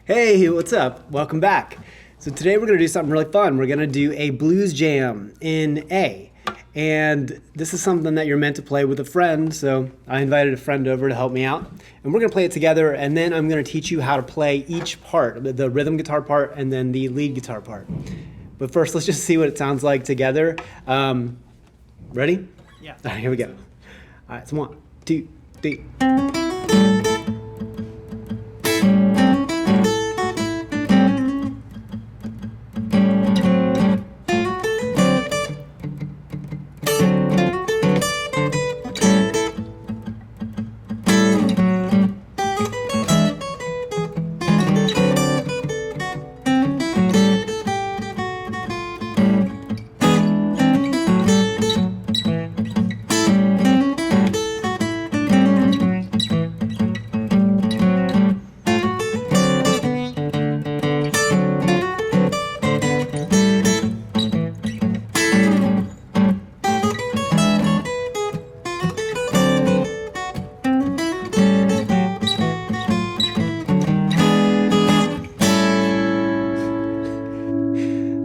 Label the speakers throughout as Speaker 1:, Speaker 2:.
Speaker 1: Hey, what's up? Welcome back. So today we're going to do something really fun. We're going to do a blues jam in A. And this is something that you're meant to play with a friend, so I invited a friend over to help me out. And we're going to play it together, and then I'm going to teach you how to play each part, the rhythm guitar part and then the lead guitar part. But first, let's just see what it sounds like together. Ready?
Speaker 2: Yeah.
Speaker 1: All right, here we go. All right, so 1, 2, 3.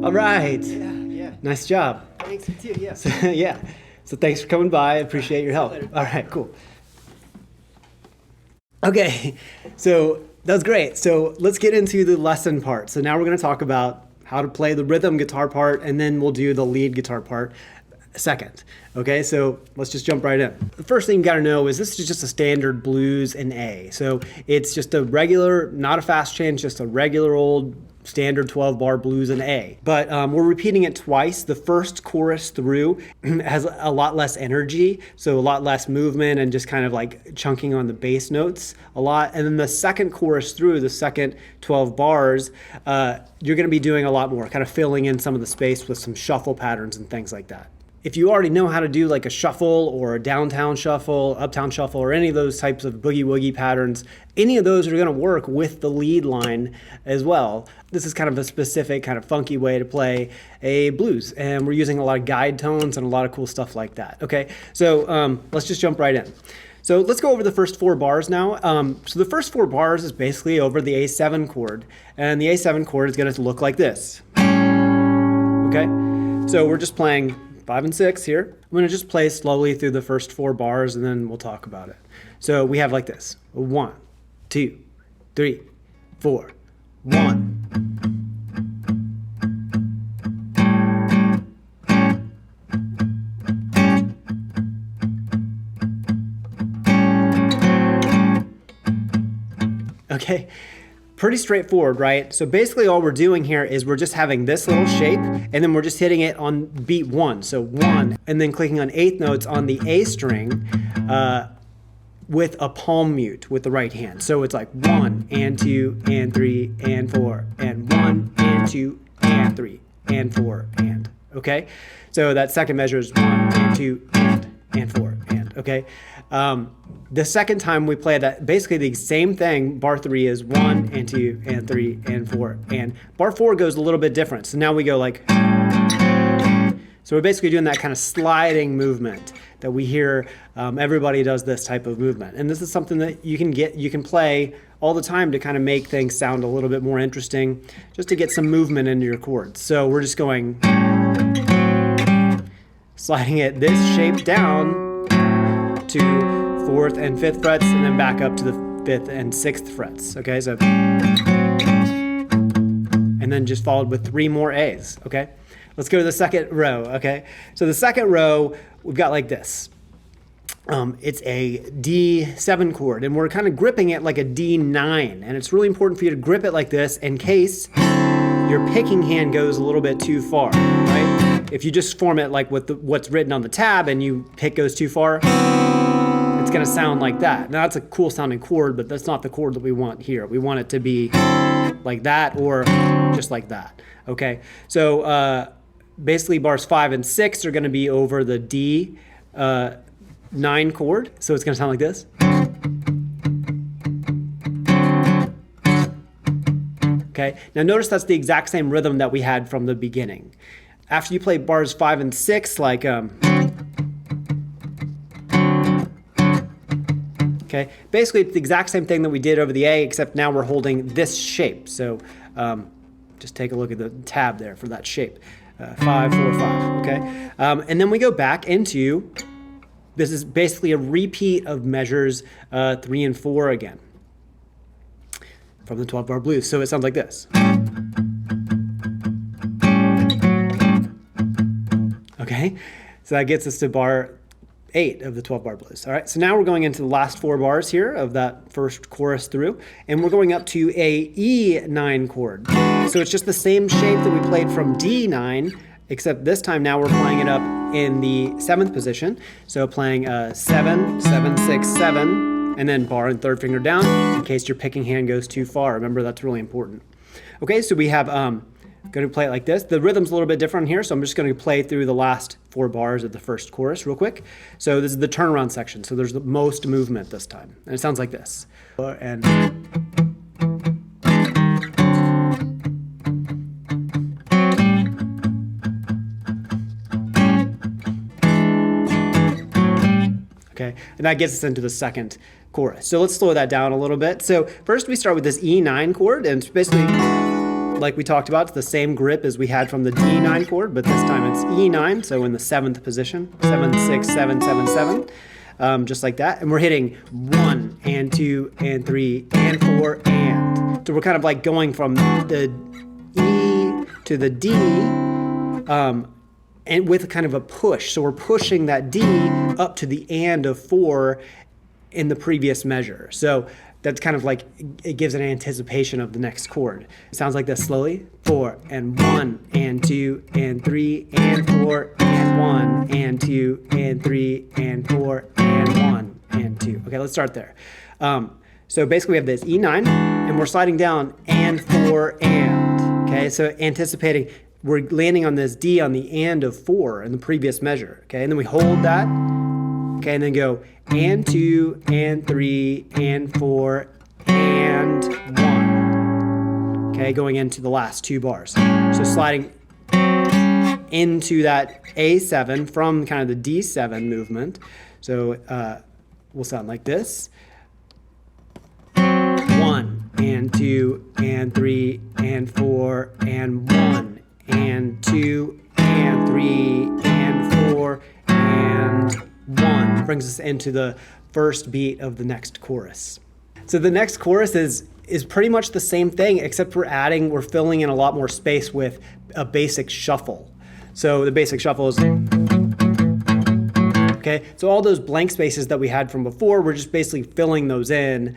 Speaker 1: All right.
Speaker 2: Yeah.
Speaker 1: Nice job.
Speaker 2: Thanks, you too, yeah.
Speaker 1: Yeah. So thanks for coming by. I appreciate your help.
Speaker 2: Later.
Speaker 1: All right, cool. Okay, so that was great. So let's get into the lesson part. So now we're going to talk about how to play the rhythm guitar part, and then we'll do the lead guitar part second. Okay, so let's just jump right in. The first thing you got to know is this is just a standard blues in A. So it's just a regular, not a fast change, just a regular old standard 12-bar blues in A. But we're repeating it twice. The first chorus through has a lot less energy, so a lot less movement and just kind of like chunking on the bass notes a lot. And then the second chorus through, the second 12 bars, you're going to be doing a lot more, kind of filling in some of the space with some shuffle patterns and things like that. If you already know how to do like a shuffle or a downtown shuffle, uptown shuffle, or any of those types of boogie woogie patterns, any of those are going to work with the lead line as well. This is kind of a specific, kind of funky way to play a blues, and we're using a lot of guide tones and a lot of cool stuff like that. Okay, so let's just jump right in. So let's go over the first 4 bars now. So the first 4 bars is basically over the A7 chord, and the A7 chord is going to look like this. Okay, so we're just playing 5 and 6 here. I'm going to just play slowly through the first 4 bars and then we'll talk about it. So we have like this. 1, 2, 3, 4. 1. Okay. Pretty straightforward, right? So basically all we're doing here is we're just having this little shape and then we're just hitting it on beat 1. So 1, and then clicking on 8th notes on the A string with a palm mute with the right hand. So it's like 1 and 2 and 3 and 4 and 1 and 2 and 3 and 4 and, okay? So that second measure is 1 and 2 and 4 and, okay? The second time we play that, basically the same thing. Bar 3 is 1 and 2 and 3 and 4, and bar 4 goes a little bit different. So now we go like, so we're basically doing that kind of sliding movement that we hear. Everybody does this type of movement, and this is something that you can play all the time to kind of make things sound a little bit more interesting, just to get some movement into your chords. So we're just going, sliding it this shape down to 4th and 5th frets, and then back up to the 5th and 6th frets. Okay, so, and then just followed with 3 more A's. Okay, let's go to the second row. Okay, so the second row we've got like this. It's a D7 chord, and we're kind of gripping it like a D9, and it's really important for you to grip it like this in case your picking hand goes a little bit too far, right? If you just form it like with what's written on the tab and you pick goes too far, it's going to sound like that. Now that's a cool sounding chord, but that's not the chord that we want here. We want it to be like that or just like that. Okay, so basically bars 5 and 6 are going to be over the D9 chord, so it's going to sound like this. Okay, now notice that's the exact same rhythm that we had from the beginning. After you play bars 5 and 6, like Okay, basically it's the exact same thing that we did over the A, except now we're holding this shape. So just take a look at the tab there for that shape. 5, 4, 5, okay? And then we go back into, this is basically a repeat of measures 3 and 4 again from the 12-bar blues. So it sounds like this. Okay, so that gets us to bar 8 of the 12-bar blues. All right, so now we're going into the last 4 bars here of that first chorus through, and we're going up to a E9 chord. So it's just the same shape that we played from D9, except this time now we're playing it up in the 7th position. So playing 7, 7, 6, 7, and then bar and third finger down in case your picking hand goes too far. Remember, that's really important. Okay, so we have going to play it like this. The rhythm's a little bit different here, so I'm just going to play through the last 4 bars of the first chorus real quick. So this is the turnaround section, so there's the most movement this time. And it sounds like this. And okay, and that gets us into the second chorus. So let's slow that down a little bit. So first we start with this E9 chord, and it's basically, like we talked about, it's the same grip as we had from the D9 chord, but this time it's E9, so in the 7th position, 7, 6, 7, 7, 7, just like that. And we're hitting 1 and 2 and 3 and 4 and. So we're kind of like going from the E to the D, and with kind of a push. So we're pushing that D up to the and of 4 in the previous measure. So that's kind of like, it gives an anticipation of the next chord. It sounds like this slowly. 4 and 1 and 2 and 3 and 4 and 1 and 2 and 3 and 4 and 1 and 2. Okay, let's start there. So basically we have this E9 and we're sliding down and 4 and. Okay, so anticipating, we're landing on this D on the and of 4 in the previous measure. Okay, and then we hold that. Okay, and then go and 2 and 3 and 4 and 1. Okay, going into the last 2 bars. So sliding into that A7 from kind of the D7 movement. So we'll sound like this. 1 and 2 and 3 and 4 and 1 and 2 and 3 and 4 and 1 brings us into the first beat of the next chorus. So the next chorus is pretty much the same thing, except we're filling in a lot more space with a basic shuffle. So the basic shuffle is, okay, so all those blank spaces that we had from before, we're just basically filling those in,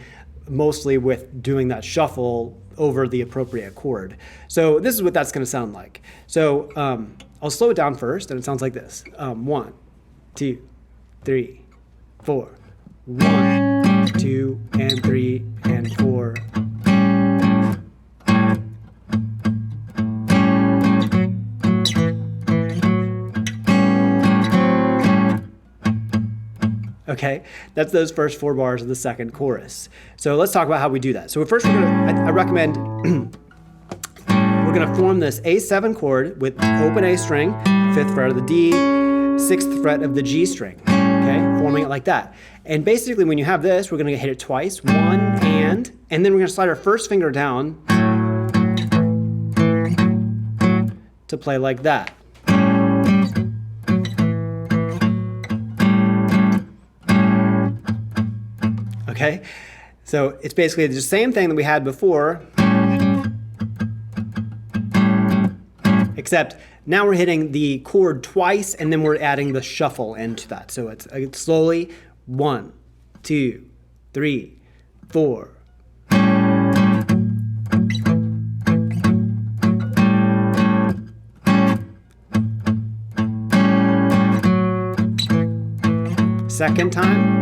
Speaker 1: mostly with doing that shuffle over the appropriate chord. So this is what that's going to sound like. So I'll slow it down first, and it sounds like this. 1, 2, 3, 4. 1, 2, and 3, and 4. Okay, that's those first 4 bars of the second chorus. So let's talk about how we do that. So first I recommend we're gonna form this A7 chord with open A string, 5th fret of the D, 6th fret of the G string, okay? Forming it like that. And basically when you have this, we're gonna hit it twice, 1 and then we're gonna slide our first finger down to play like that. Okay, so it's basically the same thing that we had before, except now we're hitting the chord twice and then we're adding the shuffle into that. So it's slowly 1, 2, 3, 4. Second time.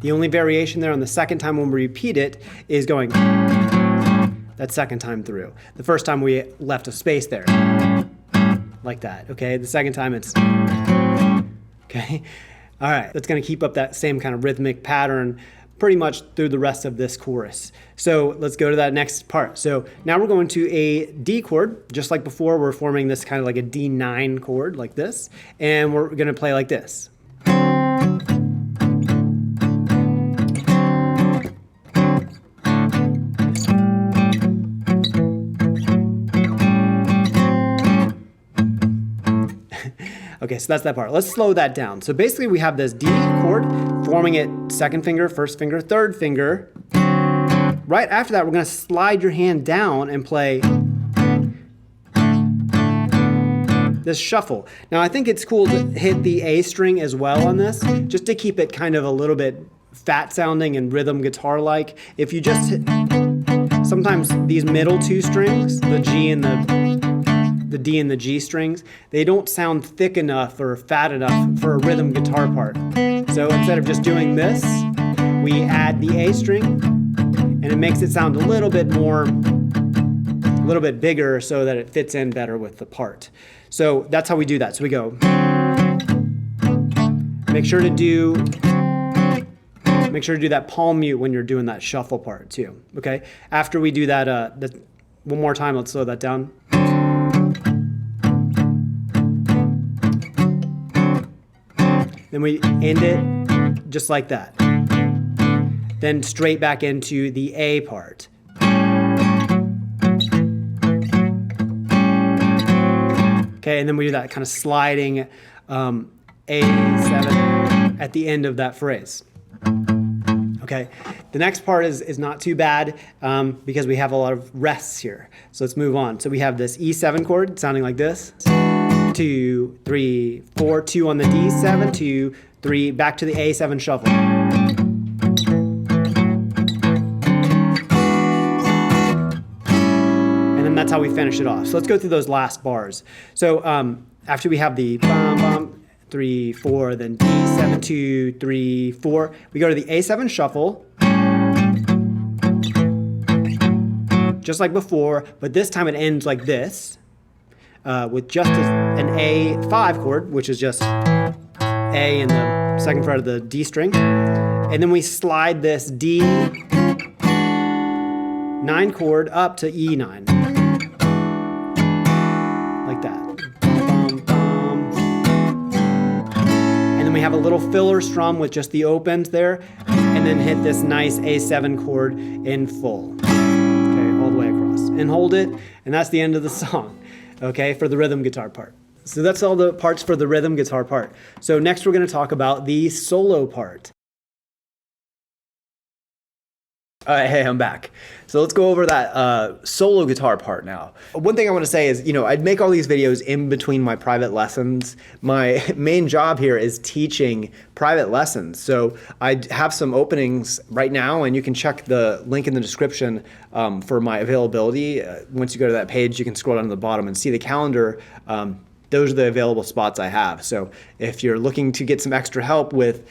Speaker 1: The only variation there on the second time when we repeat it is going that second time through. The first time we left a space there, like that, okay? The second time it's, okay? All right, that's gonna keep up that same kind of rhythmic pattern pretty much through the rest of this chorus. So let's go to that next part. So now we're going to a D chord, just like before, we're forming this kind of like a D9 chord like this, and we're gonna play like this. Okay, so that's that part. Let's slow that down. So basically we have this D chord, forming it second finger, first finger, third finger. Right after that, we're gonna slide your hand down and play this shuffle. Now I think it's cool to hit the A string as well on this, just to keep it kind of a little bit fat sounding and rhythm guitar-like. If you just hit, sometimes these middle two strings, the G and the D and the G strings, they don't sound thick enough or fat enough for a rhythm guitar part. So instead of just doing this, we add the A string, and it makes it sound a little bit more, a little bit bigger so that it fits in better with the part. So that's how we do that. So we go, make sure to do that palm mute when you're doing that shuffle part too, okay? After we do that, one more time, let's slow that down. Then we end it just like that. Then straight back into the A part. Okay, and then we do that kind of sliding A7 at the end of that phrase. Okay, the next part is not too bad because we have a lot of rests here. So let's move on. So we have this E7 chord sounding like this. 2, 3, 4, 2 on the D7, 2, 3, back to the A7 shuffle. And then that's how we finish it off. So let's go through those last bars. So after we have the bum, bum, 3, 4, then D7, 2, 3, 4, we go to the A7 shuffle. Just like before, but this time it ends like this. With just an A5 chord, which is just A in the second fret of the D string. And then we slide this D9 chord up to E9. Like that. Bum, bum. And then we have a little filler strum with just the opens there, and then hit this nice A7 chord in full. Okay, all the way across. And hold it, and that's the end of the song. Okay, for the rhythm guitar part. So that's all the parts for the rhythm guitar part. So next we're going to talk about the solo part.
Speaker 2: Hey, I'm back. So let's go over that solo guitar part now. One thing I want to say is, I'd make all these videos in between my private lessons. My main job here is teaching private lessons. So I have some openings right now, and you can check the link in the description for my availability. Once you go to that page, you can scroll down to the bottom and see the calendar. Those are the available spots I have. So if you're looking to get some extra help with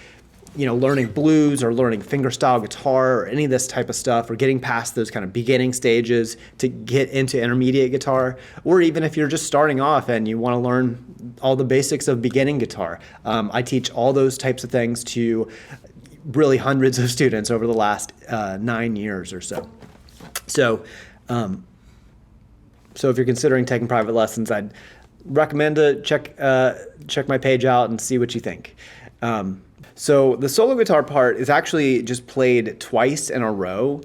Speaker 2: learning blues or learning fingerstyle guitar or any of this type of stuff, or getting past those kind of beginning stages to get into intermediate guitar, or even if you're just starting off and you want to learn all the basics of beginning guitar, I teach all those types of things to really hundreds of students over the last 9 years or so. So if you're considering taking private lessons, I'd recommend to check my page out and see what you think. So the solo guitar part is actually just played twice in a row.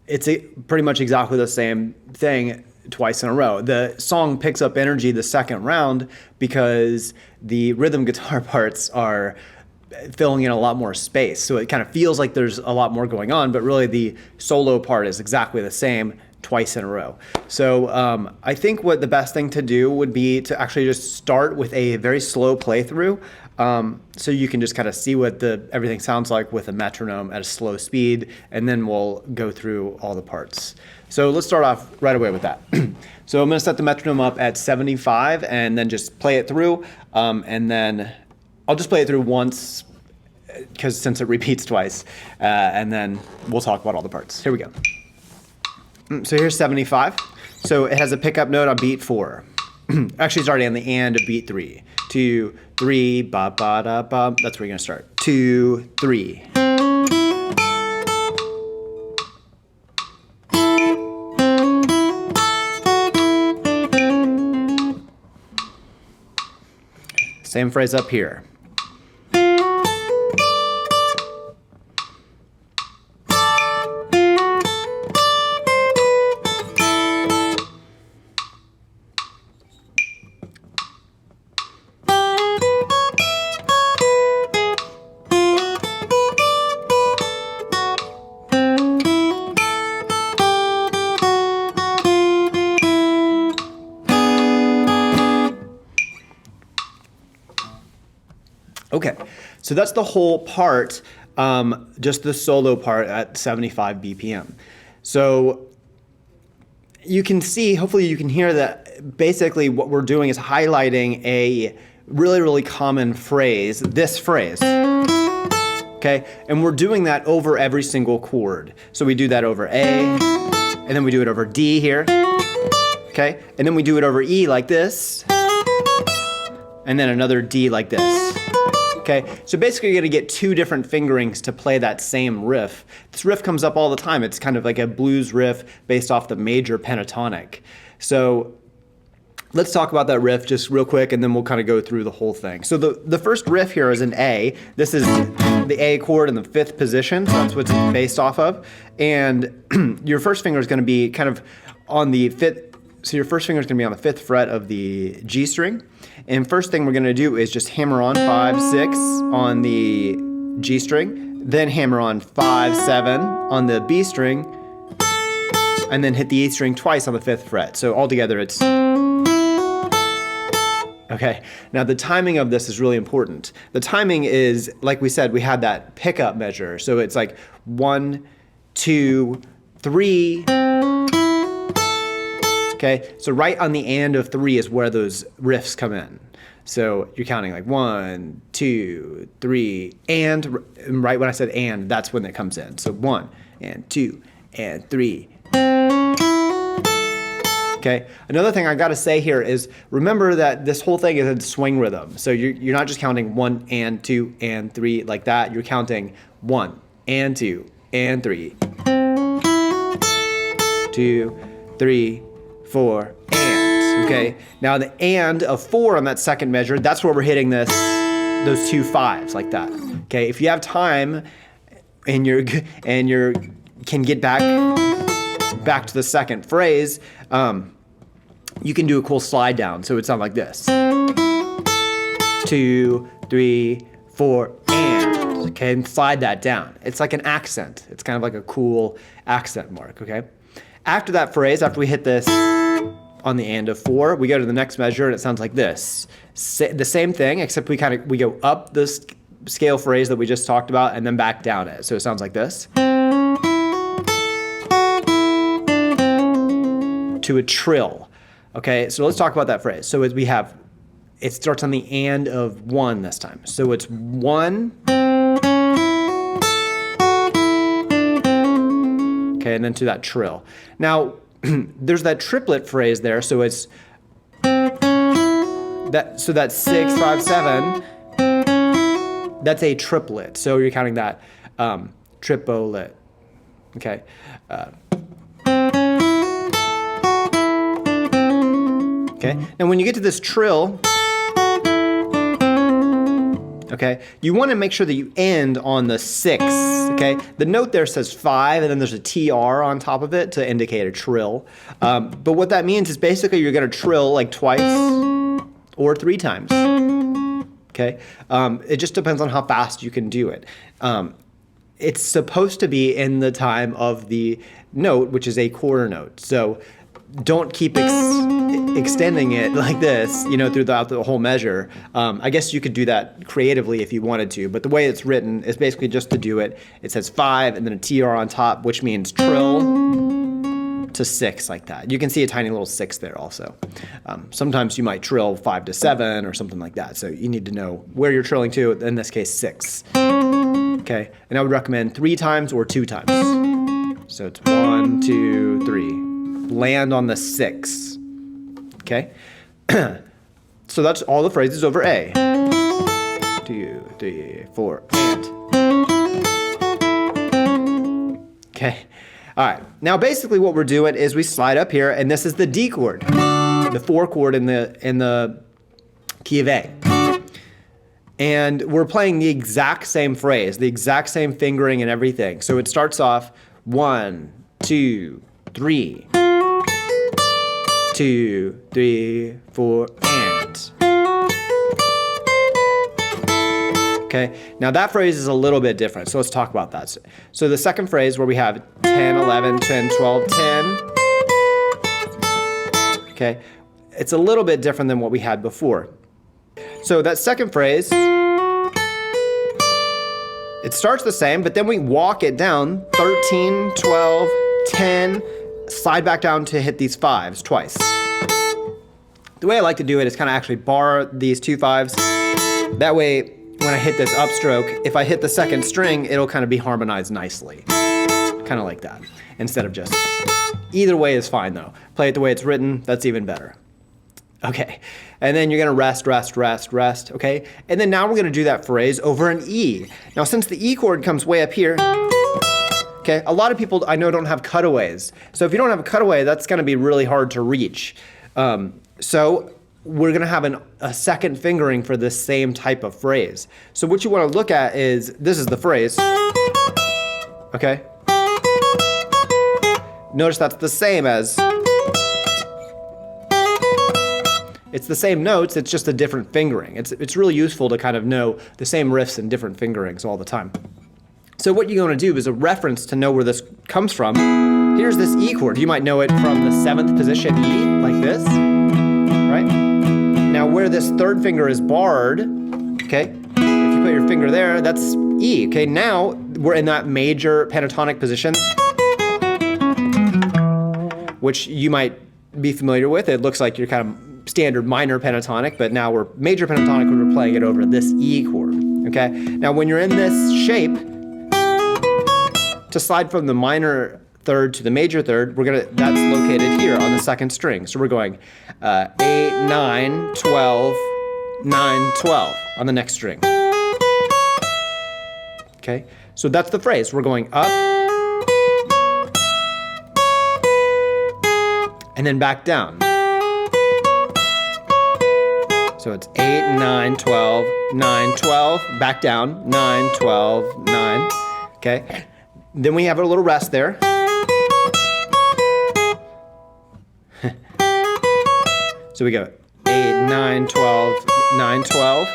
Speaker 2: It's pretty much exactly the same thing twice in a row. The song picks up energy the second round because the rhythm guitar parts are filling in a lot more space. So it kind of feels like there's a lot more going on, but really the solo part is exactly the same twice in a row. So I think what the best thing to do would be to actually just start with a very slow playthrough. So you can just kind of see what everything sounds like with a metronome at a slow speed, and then we'll go through all the parts. So let's start off right away with that. So I'm going to set the metronome up at 75 and then just play it through, and then I'll just play it through once because since it repeats twice, and then we'll talk about all the parts. Here we go. So here's 75. So it has a pickup note on beat 4. Actually, it's already on the and of beat 3. 2, 3, ba ba da ba. That's where you're gonna start. 2, 3. Same phrase up here. Okay, so that's the whole part, just the solo part at 75 BPM. So you can see, hopefully you can hear that basically what we're doing is highlighting a really, really common phrase, this phrase. Okay, and we're doing that over every single chord. So we do that over A, and then we do it over D here. Okay, and then we do it over E like this, and then another D like this. Okay, so basically you're gonna get two different fingerings to play that same riff. This riff comes up all the time. It's kind of like a blues riff based off the major pentatonic. So let's talk about that riff just real quick, and then we'll kind of go through the whole thing. So the first riff here is an A. This is the A chord in the 5th position, so that's what it's based off of. And your first finger is gonna be kind of on the 5th, so your first finger is going to be on the 5th fret of the G string. And first thing we're going to do is just hammer on 5, 6 on the G string, then hammer on 5, 7 on the B string, and then hit the E string twice on the 5th fret. So altogether it's... Okay, now the timing of this is really important. The timing is, like we said, we had that pickup measure. So it's like 1, 2, 3... Okay, so right on the and of 3 is where those riffs come in. So you're counting like 1, 2, 3, and right when I said and, that's when it comes in. So 1 and 2 and 3. Okay, another thing I gotta say here is remember that this whole thing is a swing rhythm. So you're not just counting 1 and 2 and 3 like that. You're counting 1 and 2 and 3. 2, 3, 4, and. Okay, now the and of 4 on that second measure, that's where we're hitting those 2 5s like that. Okay, if you have time and you can get back to the second phrase, you can do a cool slide down. So it would sound like this: 2, 3, 4, and. Okay, and slide that down. It's like an accent. It's kind of like a cool accent mark. Okay. After that phrase, after we hit this on the and of 4, we go to the next measure and it sounds like this. The same thing, except we go up this scale phrase that we just talked about and then back down it. So it sounds like this. To a trill. Okay, so let's talk about that phrase. So it starts on the and of 1 this time. So it's 1. Okay, and then to that trill. Now, there's that triplet phrase there, so it's that 6, 5, 7. That's a triplet. So you're counting that triplet. Okay. Okay. Now, when you get to this trill, okay, you want to make sure that you end on the 6, okay? The note there says 5, and then there's a TR on top of it to indicate a trill. But what that means is basically you're going to trill like twice or 3 times, okay? It just depends on how fast you can do it. It's supposed to be in the time of the note, which is a quarter note. So don't keep extending it like this, throughout the whole measure. I guess you could do that creatively if you wanted to, but the way it's written is basically just to do it. It says 5 and then a TR on top, which means trill to 6 like that. You can see a tiny little 6 there also. Sometimes you might trill 5 to 7 or something like that, so you need to know where you're trilling to, in this case 6. Okay, and I would recommend 3 times or 2 times. So it's 1, 2, 3. Land on the 6. Okay? So that's all the phrases over A. 2, 3, 4, and. Okay. All right. Now basically what we're doing is we slide up here, and this is the D chord, the 4 chord in the key of A. And we're playing the exact same phrase, the exact same fingering and everything. So it starts off 1, 2, 3. 2, 3, 4, and. Okay, now that phrase is a little bit different, so let's talk about that. So the second phrase where we have 10, 11, 10, 12, 10. Okay, it's a little bit different than what we had before. So that second phrase, It starts the same, but then we walk it down 13, 12, 10, slide back down to hit these 5s twice. The way I like to do it is kind of actually bar these 2 5s. That way, when I hit this upstroke, if I hit the second string, it'll kind of be harmonized nicely. Kind of like that, instead of just, either way is fine though. Play it the way it's written, that's even better. Okay, and then you're gonna rest, rest, rest, rest, okay? And then now we're gonna do that phrase over an E. Now since the E chord comes way up here, okay, a lot of people I know don't have cutaways. So if you don't have a cutaway, that's gonna be really hard to reach. So we're gonna have a second fingering for this same type of phrase. So what you wanna look at is, this is the phrase, okay? Notice that's the same as, it's the same notes, it's just a different fingering. It's really useful to kind of know the same riffs and different fingerings all the time. So what you're going to do is a reference to know where this comes from. Here's this E chord. You might know it from the 7th position E, like this, right? Now where this 3rd finger is barred, okay, if you put your finger there, that's E, okay? Now we're in that major pentatonic position, which you might be familiar with. It looks like you're kind of standard minor pentatonic, but now we're major pentatonic when we're playing it over this E chord, okay? Now when you're in this shape, to slide from the minor 3rd to the major 3rd, that's located here on the 2nd string. So we're going 8, 9, 12, 9, 12 on the next string. Okay, so that's the phrase. We're going up, and then back down. So it's 8, 9, 12, 9, 12, back down, 9, 12, 9, okay? Then we have a little rest there. So we go 8, 9, 12, 9, 12,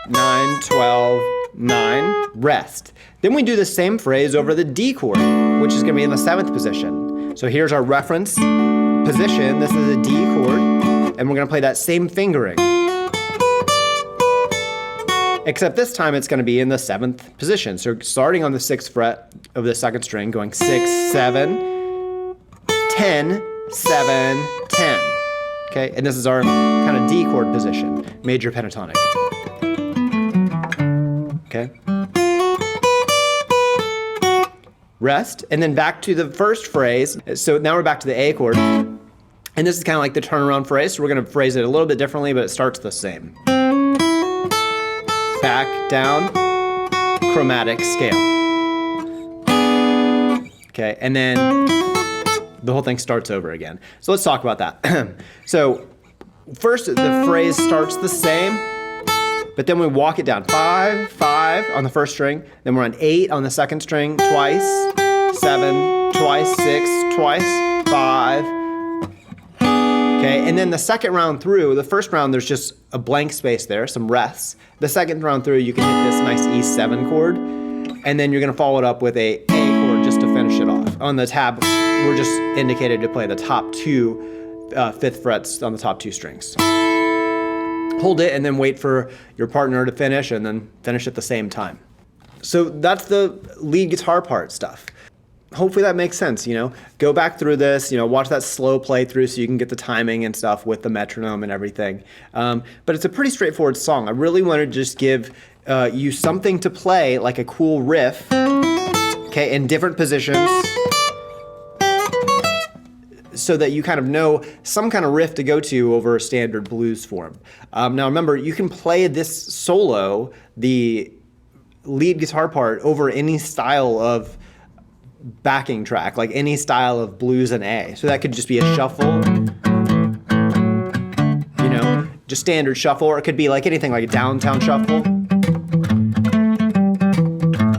Speaker 2: 9, 12, 9, rest. Then we do the same phrase over the D chord, which is gonna be in the 7th position. So here's our reference position. This is a D chord, and we're gonna play that same fingering. Except this time it's going to be in the 7th position. So starting on the 6th fret of the 2nd string, going 6, 7, 10, 7, 10. Okay, and this is our kind of D chord position, major pentatonic. Okay. Rest, and then back to the first phrase. So now we're back to the A chord. And this is kind of like the turnaround phrase. So we're going to phrase it a little bit differently, but it starts the same. Back, down, chromatic scale. Okay, and then the whole thing starts over again. So let's talk about that. So first, the phrase starts the same, but then we walk it down. 5, 5 on the first string, then we're on 8 on the 2nd string, twice, 7, twice, 6, twice, 5. Okay, and then the second round through, the first round there's just a blank space there, some rests. The second round through you can hit this nice E7 chord, and then you're gonna follow it up with a chord just to finish it off. On the tab, we're just indicated to play the top 2 5th frets on the top 2 strings. Hold it and then wait for your partner to finish, and then finish at the same time. So that's the lead guitar part stuff. Hopefully that makes sense, you know. Go back through this, you know, watch that slow playthrough so you can get the timing and stuff with the metronome and everything. But it's a pretty straightforward song. I really want to just give you something to play, like a cool riff, okay, in different positions, so that you kind of know some kind of riff to go to over a standard blues form. Now remember, you can play this solo, the lead guitar part, over any style of backing track, like any style of blues and A. So that could just be a shuffle, you know, just standard shuffle, or it could be like anything like a downtown shuffle,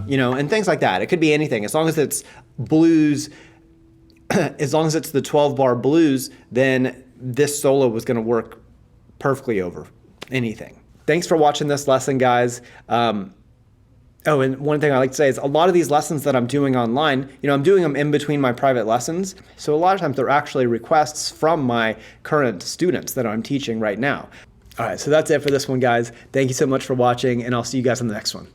Speaker 2: you know, and things like that. It could be anything, as long as it's blues, as long as it's the 12-bar blues, then this solo was going to work perfectly over anything. Thanks for watching this lesson, guys. Oh, and one thing I like to say is a lot of these lessons that I'm doing online, you know, I'm doing them in between my private lessons. So a lot of times they're actually requests from my current students that I'm teaching right now. All right, so that's it for this one, guys. Thank you so much for watching, and I'll see you guys on the next one.